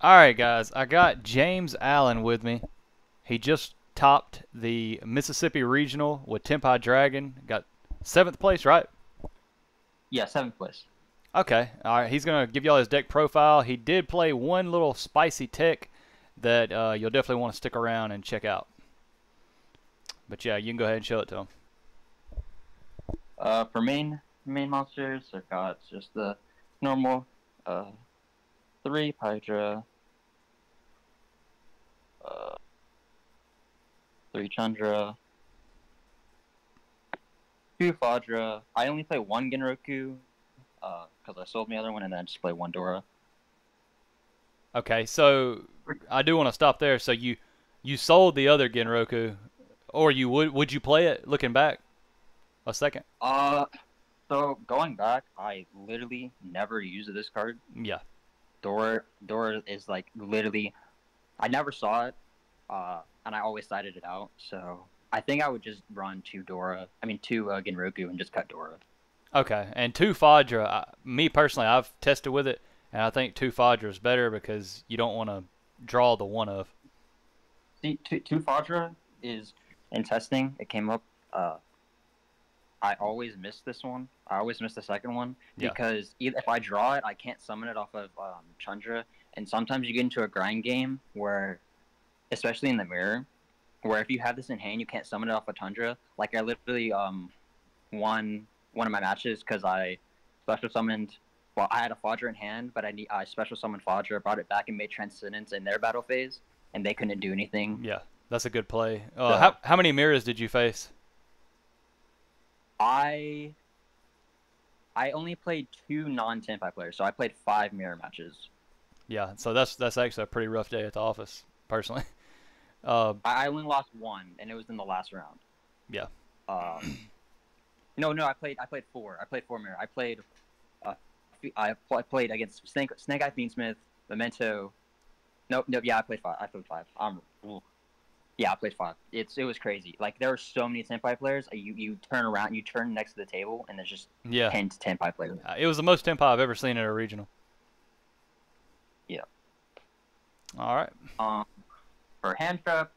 Alright guys, I got James Allen with me. He just topped the Mississippi Regional with Tenpai Dragon. Got 7th place, right? Yeah, seventh place. Okay, alright, he's going to give y'all his deck profile. He did play one little spicy tech that you'll definitely want to stick around and check out. But yeah, you can go ahead and show it to him. For main monsters, I've got just the normal uh 3 Pydra, 3 Chandra, 2 Fadra. I only play one Genroku, because I sold my other one, and then I just play one Dora. Okay, so I do want to stop there. So you sold the other Genroku, or you would you play it looking back a second? So going back, I literally never used this card. Yeah. Dora is like literally, I never saw it, and I always cited it out. So I think I would just run two Genroku and just cut Dora. Okay, and 2 Fadra, me personally, I've tested with it, and I think 2 Fadra is better because you don't want to draw the one of. See, two Fadra is in testing. It came up. I always miss this one. I always miss the second one Yeah. because either if I draw it, I can't summon it off of Chandra, and sometimes you get into a grind game where, especially in the mirror, where if you have this in hand, you can't summon it off of Tundra. Like I literally won one of my matches because I special summoned. Well, I had a Fodra in hand, but I special summoned Fodra, brought it back, and made Transcendence in their battle phase, and they couldn't do anything. Yeah, that's a good play. So How many mirrors did you face? I only played 2 non-Tenpai players, so I played 5 mirror matches. Yeah, so that's actually a pretty rough day at the office, personally. I only lost one, and it was in the last round. Yeah. No, I played 4. I played 4 mirror. I played against Snake Eye Fiendsmith, Memento. No, yeah, I played 5. Yeah, I played 5. It was crazy. Like there were so many Tenpai players. You turn around, you turn next to the table, and there's just Yeah. 10 Tenpai players. It was the most Tenpai I've ever seen at a regional. Yeah. All right. For hand trap,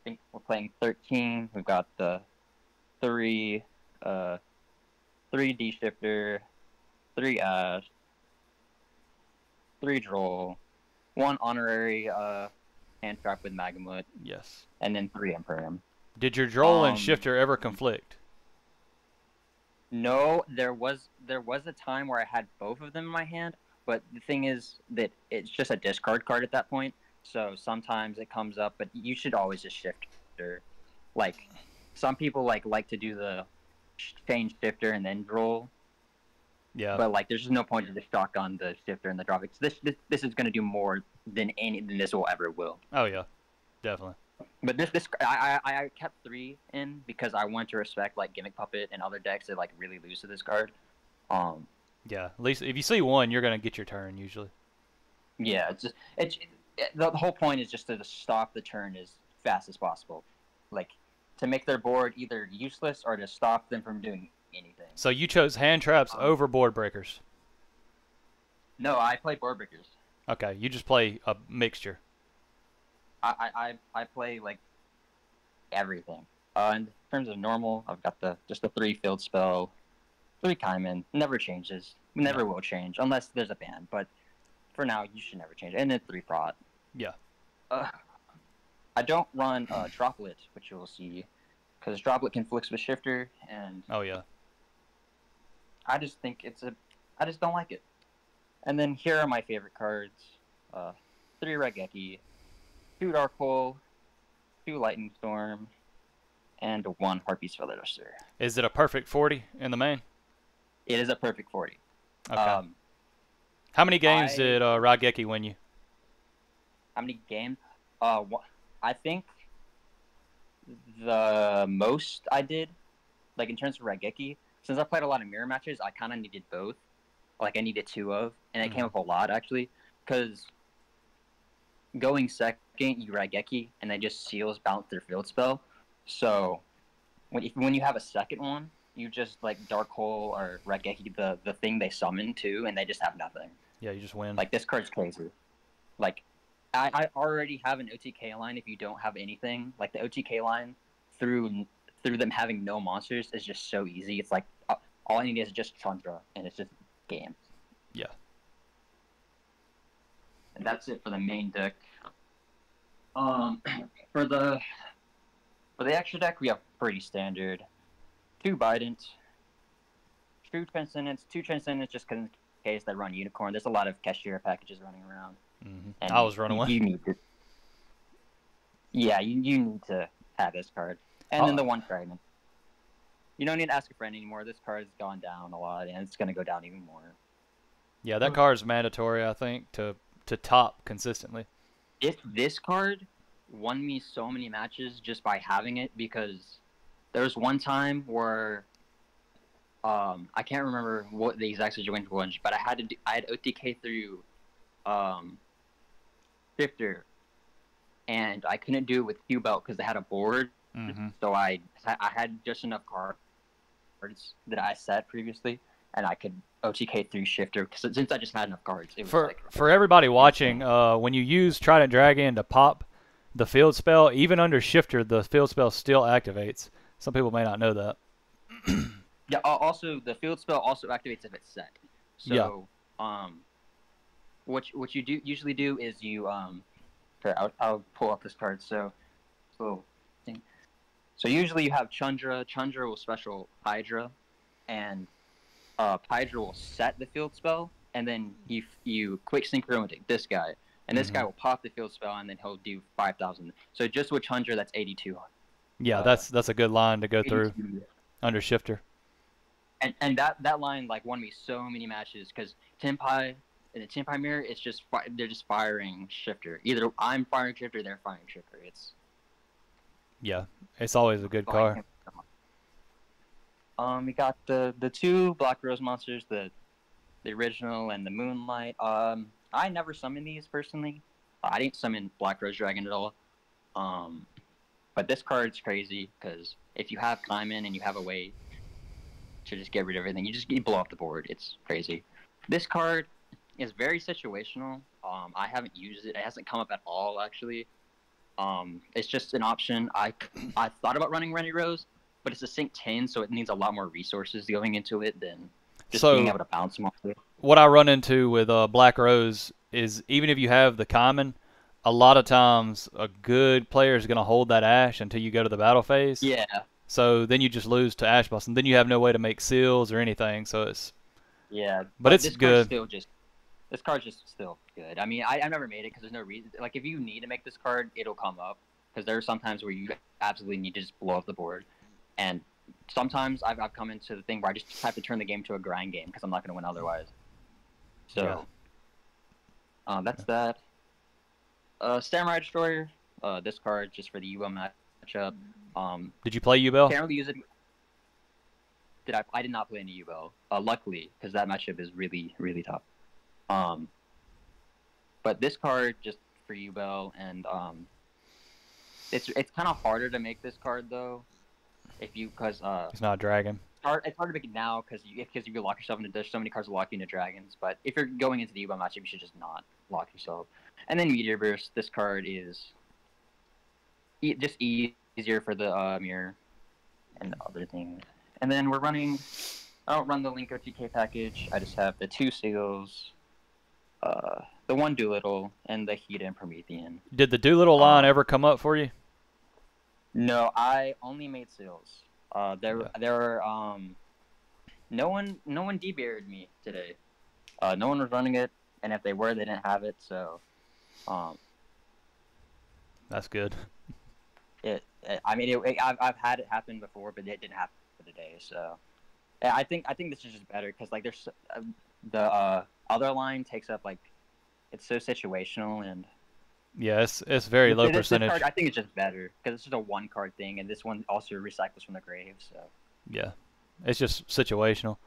I think we're playing 13. We've got the 3 D shifter, 3 Ash, 3 Droll, 1 honorary hand trap with Magamut, Yes. and then 3 Imperium. Did your Droll and Shifter ever conflict? No, there was a time where I had both of them in my hand, but the thing is that it's just a discard card at that point. So sometimes it comes up, but you should always just Shifter. Like some people like to do the change Shifter and then Droll. Yeah. But like, there's just no point to just shotgun the Shifter and the drop. This is going to do more than this will ever will. Oh yeah, definitely. But I kept 3 in because I want to respect like Gimmick Puppet and other decks that like really lose to this card. Yeah. At least if you see one, you're gonna get your turn usually. Yeah, the whole point is just to stop the turn as fast as possible, like to make their board either useless or to stop them from doing anything. So you chose hand traps over board breakers. No, I play board breakers. Okay, you just play a mixture. I play like everything. In terms of normal, I've got just the 3 field spell, 3 Kaiman, never changes, never will change unless there's a ban. But for now, you should never change it. And then 3 Prot. Yeah. I don't run Droplet, which you will see, because Droplet conflicts with Shifter, and Oh yeah. I just think I just don't like it. And then here are my favorite cards: 3 Raigeki, 2 Dark Hole, 2 Lightning Storm, and 1 Harpy's Feather Duster. Is it a perfect 40 in the main? It is a perfect 40. Okay. How many games did Raigeki win you? How many games? I think the most I did, like in terms of Raigeki, since I played a lot of mirror matches, I kind of needed both. Like I needed 2 of, and it came up a lot actually, because going second, you Raigeki, and they just seals bounce their field spell. So when you have a second one, you just like Dark Hole or Raigeki the thing they summon too, and they just have nothing. Yeah, you just win. Like, this card's crazy. Like, I already have an OTK line if you don't have anything. Like, the OTK line through them having no monsters is just so easy. It's like, all I need is just Chandra, and it's just game. Yeah. And that's it for the main deck. For the extra deck, we have pretty standard. 2 Bident, 2 Transcendence, 2 Transcendence just in case they run Unicorn. There's a lot of cashier packages running around. And I was running one. You need to. Yeah, you need to have this card. And then the 1 Fragment. You don't need to ask a friend anymore. This card has gone down a lot, and it's going to go down even more. Yeah, that card is mandatory, I think, to top consistently. This card won me so many matches just by having it, because there was one time where I can't remember what the exact situation was, but I had OTK through Shifter, and I couldn't do it with Q-Belt because they had a board. So I had just enough cards that I set previously, and I could OTK through Shifter since I just had enough cards. It was for everybody watching, when you use Trident Dragon to pop the field spell, even under Shifter, the field spell still activates. Some people may not know that. Yeah. Also, the field spell also activates if it's set. So, what you usually do is you here, I'll pull up this card. So usually you have Chandra. Chandra will special Hydra, and Hydra will set the field spell, and then you quick synchro into this guy, and this guy will pop the field spell, and then he'll do 5,000. So just with Chandra, that's 82. Yeah, that's a good line to go through under Shifter. And that line like won me so many matches because Tenpai in the Tenpai mirror, it's just they're just firing Shifter. Either I'm firing Shifter, they're firing Shifter. It's always a good card. We got the 2 Black Rose monsters, the original and the Moonlight. I never summoned these personally. I didn't summon Black Rose Dragon at all. But this card's crazy because if you have Kaiman and you have a way to just get rid of everything, you blow up the board. It's crazy. This card is very situational. I haven't used it. It hasn't come up at all actually. It's just an option. I thought about running Renny Rose, but it's a sync 10, so it needs a lot more resources going into it than just being able to bounce them off it. What I run into with Black Rose is even if you have the common, a lot of times a good player is going to hold that Ash until you go to the battle phase. Yeah. So then you just lose to Ash Boss, and then you have no way to make seals or anything. So it's but it's good. This card's just still good. I mean, I've never made it because there's no reason. Like, if you need to make this card, it'll come up. Because there are some times where you absolutely need to just blow up the board. And sometimes I've come into the thing where I just have to turn the game to a grind game because I'm not going to win otherwise. So, that's that. Samurai Destroyer. This card just for the UM matchup. Did you play Ubel? Can't really use it. I did not play any Ubel. Luckily, because that matchup is really, really tough. But this card just for Ubel, and it's kind of harder to make this card though, because it's not a dragon. It's hard to make it now because you lock yourself into. There's so many cards that lock you into dragons. But if you're going into the Ubel matchup, you should just not lock yourself. And then Meteor Burst. This card is just easier for the mirror and other things. And then we're running. I don't run the Link OTK package. I just have the 2 seals. The 1 Doolittle, and the Hida and Promethean. Did the Doolittle line ever come up for you? No, I only made seals. There were no one debearded me today. No one was running it, and if they were, they didn't have it. So, that's good. I've had it happen before, but it didn't happen today. So, yeah, I think this is just better because like there's the other line takes up like it's so situational and it's very low percentage. This card, I think it's just better because it's just a 1 card thing, and this one also recycles from the grave. So it's just situational.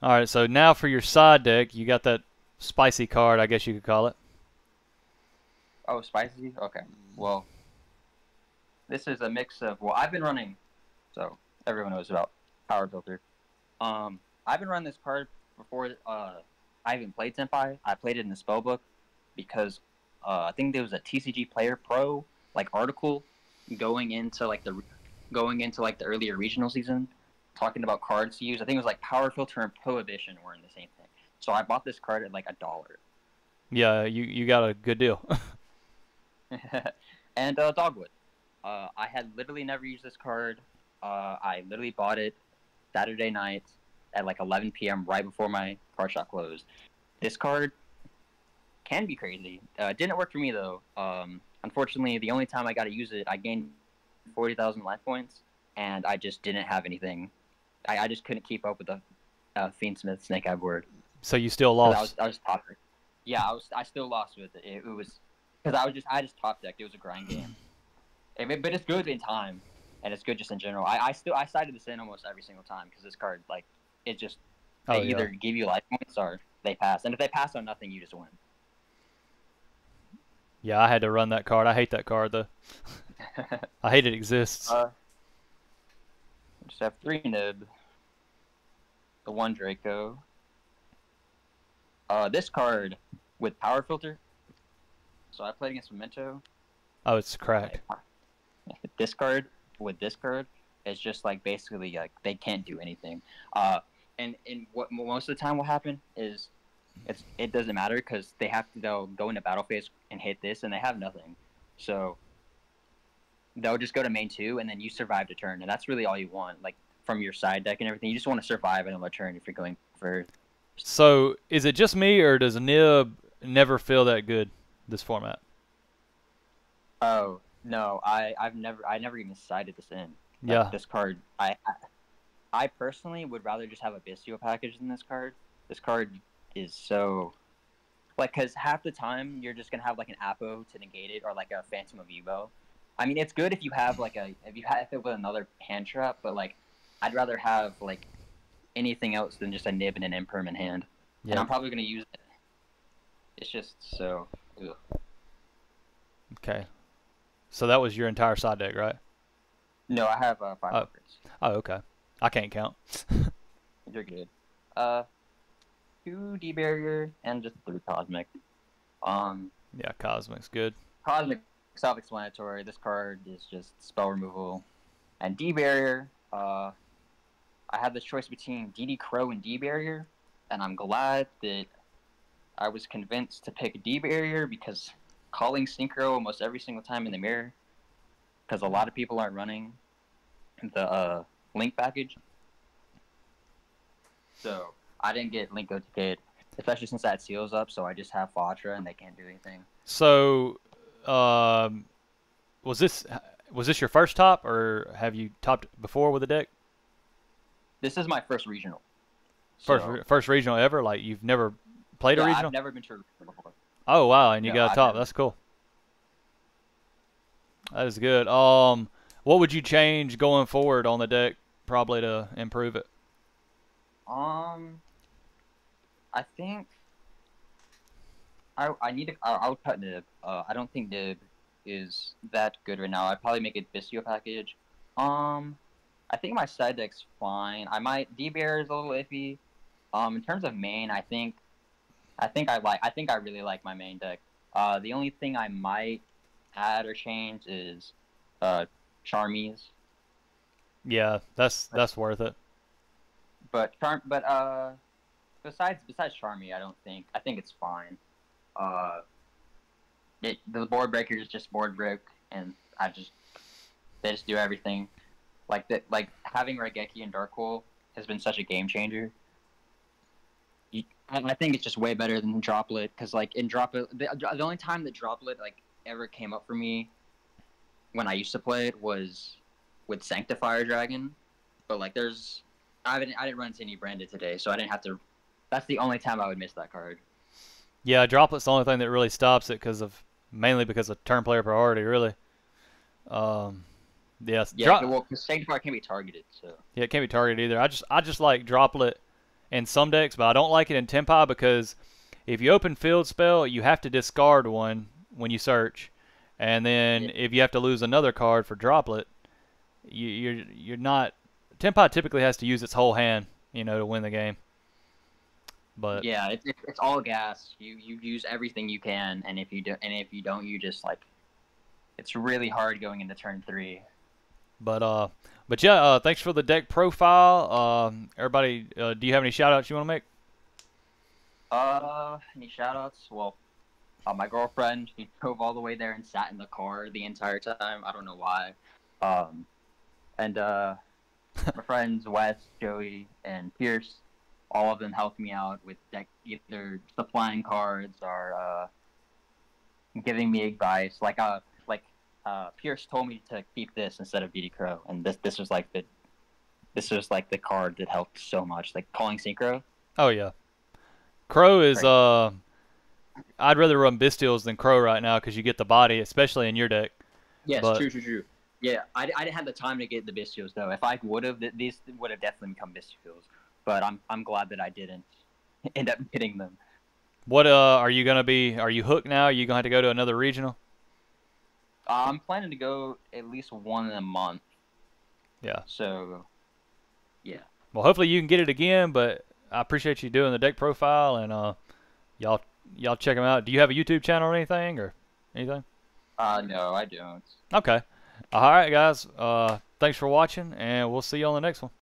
All right, so now for your side deck, you got that spicy card, I guess you could call it. Oh, spicy? Okay. Well, this is a mix of I've been running, so everyone knows about Power Filter. I've been running this card before. I haven't played Tenpai. I played it in the spellbook because I think there was a TCG Player Pro like article going into like the earlier regional season, talking about cards to use. I think it was like Power Filter and Prohibition were in the same thing. So I bought this card at like $1. Yeah, you got a good deal. And Dogwood. I had literally never used this card. I literally bought it Saturday night at like 11 p.m. right before my card shop closed. This card can be crazy. Didn't work for me though. Unfortunately, the only time I got to use it, I gained 40,000 life points, and I just didn't have anything. I just couldn't keep up with the Fiendsmith Snake Eye board. So you still lost. I was top. Yeah, I still lost with it. It was because I just top decked. It was a grind game. But it's good in time, and it's good just in general. I sided this in almost every single time because this card, like, it just they either give you life points or they pass, and if they pass on nothing, you just win. Yeah, I had to run that card. I hate that card though. I hate it exists. Just have 3 Nib, the 1 Draco. This card with Power Filter. So I played against Memento. Oh, it's cracked. This card with this card, it's just like basically like they can't do anything. And what most of the time will happen is it doesn't matter because they'll go into battle phase and hit this and they have nothing. So they'll just go to main 2 and then you survive the turn, and that's really all you want. Like from your side deck and everything, you just want to survive another turn if you're going for. So is it just me, or does Nib never feel that good this format? Oh no, I never even sided this in. Yeah. This card, I personally would rather just have a Bistio package than this card. This card is so, like, because half the time you're just gonna have like an Apo to negate it or like a Phantom of Evo. I mean, it's good if you have like if you have it with another hand trap, but like I'd rather have like anything else than just a Nib and an Imperm in hand. Yeah. And I'm probably gonna use it. It's just so. Ugh. Okay. So that was your entire side deck, right? No, I have 5 cards. Oh, okay. I can't count. You're good. 2 D barrier and just 3 cosmic. Yeah, cosmic's good. Cosmic, self-explanatory. This card is just spell removal, and D barrier. I had the choice between DD Crow and D barrier, and I'm glad that I was convinced to pick D barrier because calling Synchro almost every single time in the mirror, because a lot of people aren't running the Link package. So I didn't get Link OTK'd, especially since that seals up, so I just have Fatra and they can't do anything. So was this your first top, or have you topped before with a deck? This is my first regional. First regional ever? Like you've never played a regional? I've never been to a regional before. Oh wow, and you got a top. That's cool. That is good. What would you change going forward on the deck, probably to improve it? I think I need to. I'll cut Nib. I don't think Nib is that good right now. I'd probably make it Bistio package. I think my side deck's fine. I might D-Bear is a little iffy. In terms of main, I think I really like my main deck. The only thing I might add or change is Charmies. Yeah, that's worth it. But besides Charmy, I think it's fine. The board breaker is just board break, and they just do everything. Like having Raigeki and Dark Hole has been such a game changer. I think it's just way better than Droplet, because like in Droplet, the only time that Droplet like ever came up for me when I used to play it was with Sanctifier Dragon, but like I didn't run into any branded today, so I didn't have to. That's the only time I would miss that card. Yeah, Droplet's the only thing that really stops it mainly because of turn player priority, really. Yes. Yeah, well, because Sanctifier can't be targeted, so. Yeah, it can't be targeted either. I just like Droplet in some decks, but I don't like it in Tenpai because if you open Field Spell, you have to discard one when you search, and then if you have to lose another card for Droplet, you're not. Tenpai typically has to use its whole hand, to win the game. But Yeah, it's all gas. You use everything you can, and if you don't, you just like it's really hard going into turn 3. but uh, but yeah, thanks for the deck profile. Everybody, do you have any shout outs you want to make? Any shout outs? Well, my girlfriend, she drove all the way there and sat in the car the entire time. I don't know why. Um, and my friends Wes, Joey, and Pierce, all of them helped me out with either supplying cards or giving me advice. Pierce told me to keep this instead of BD Crow, and this was like the card that helped so much. Like calling synchro. Oh yeah, Crow is Crazy. I'd rather run Bestials than Crow right now because you get the body, especially in your deck. Yes, But true. Yeah, I didn't have the time to get the Bestials though. If I would have, these would have definitely become Bestials. But I'm glad that I didn't end up getting them. what are you gonna be? Are you hooked now? Are you gonna have to go to another regional? I'm planning to go at least one in a month. Yeah. So, yeah. Well, hopefully you can get it again. But I appreciate you doing the deck profile, and y'all y'all check them out. Do you have a YouTube channel or anything anything? No, I don't. Okay. All right, guys. Thanks for watching, and we'll see you on the next one.